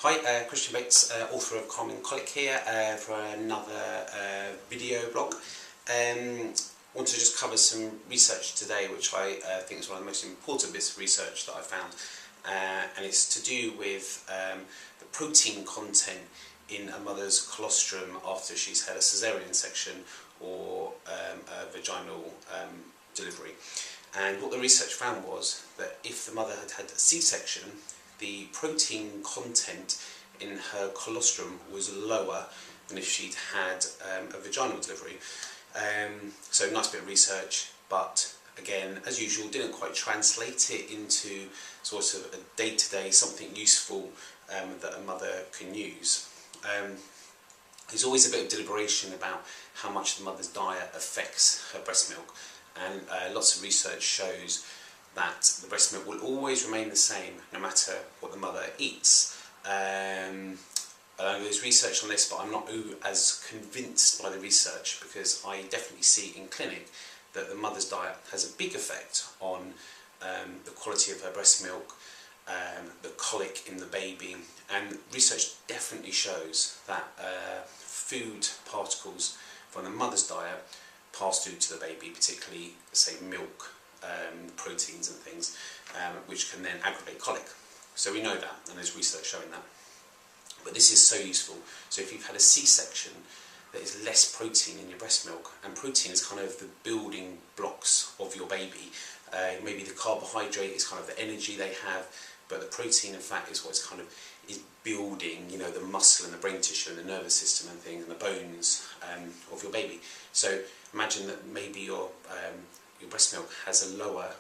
Hi, Christian Bates, author of Calming Colic here for another video blog. I want to just cover some research today which I think is one of the most important bits of research that I found, and it's to do with the protein content in a mother's colostrum after she's had a caesarean section or a vaginal delivery. And what the research found was that if the mother had had a C-section, the protein content in her colostrum was lower than if she'd had a vaginal delivery. So nice bit of research, but again, as usual, didn't quite translate it into sort of a day-to-day something useful that a mother can use. There's always a bit of deliberation about how much the mother's diet affects her breast milk, and lots of research shows that the breast milk will always remain the same no matter what the mother eats. There's research on this, but I'm not as convinced by the research, because I definitely see in clinic that the mother's diet has a big effect on the quality of her breast milk, the colic in the baby, and research definitely shows that food particles from the mother's diet pass through to the baby, particularly, say, milk, proteins and things, which can then aggravate colic. So we know that, and there's research showing that. But this is so useful. So if you've had a C-section, there is less protein in your breast milk, and protein is kind of the building blocks of your baby. Maybe the carbohydrate is kind of the energy they have, but the protein, in fact, is what's kind of is building, you know, the muscle and the brain tissue and the nervous system and things and the bones of your baby. So imagine that maybe your breast milk has a lower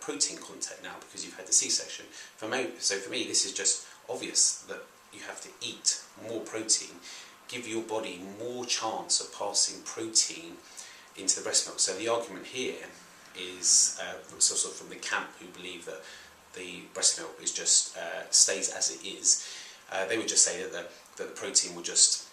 protein content now because you've had the C-section. For me, this is just obvious that you have to eat more protein, give your body more chance of passing protein into the breast milk. So the argument here is sort of from the camp who believe that the breast milk is just stays as it is. They would just say that the protein will just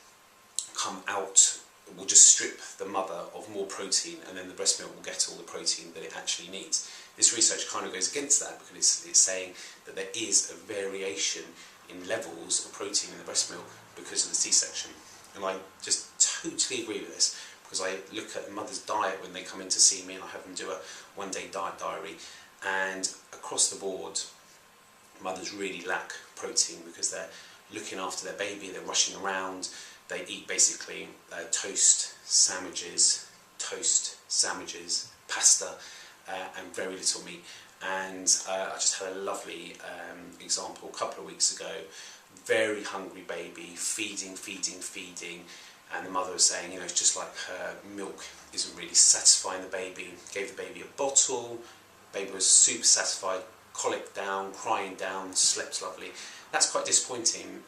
come out, will just strip the mother of more protein, and then the breast milk will get all the protein that it actually needs. This research kind of goes against that, because it's saying that there is a variation in levels of protein in the breast milk because of the C-section. And I just totally agree with this, because I look at the mother's diet when they come in to see me, and I have them do a one-day diet diary, and across the board mothers really lack protein because they're looking after their baby, they're rushing around, they eat basically toast, sandwiches, pasta, and very little meat. And I just had a lovely example a couple of weeks ago. Very hungry baby, feeding, and the mother was saying, you know, it's just like her milk isn't really satisfying the baby. Gave the baby a bottle, baby was super satisfied, colic down, crying down, slept lovely. That's quite disappointing.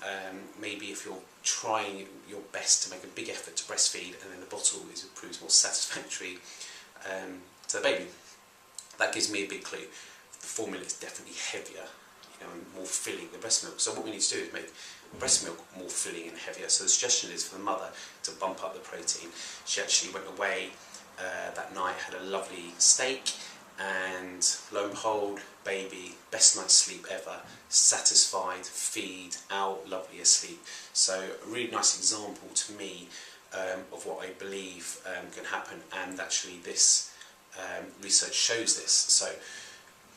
Maybe if you're trying your best to make a big effort to breastfeed, and then the bottle proves more satisfactory to the baby. That gives me a big clue. The formula is definitely heavier, you know, and more filling the breast milk. So what we need to do is make breast milk more filling and heavier. So the suggestion is for the mother to bump up the protein. She actually went away that night, had a lovely steak, and lo and behold, baby, best night's sleep ever, satisfied, feed, out, lovely asleep. So a really nice example to me of what I believe can happen, and actually this research shows this. So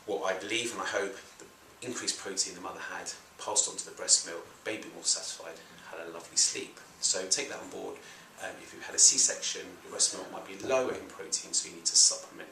what I believe and I hope, the increased protein the mother had passed on to the breast milk, baby more satisfied, had a lovely sleep. So take that on board. If you've had a C-section, your breast milk might be lower in protein, so you need to supplement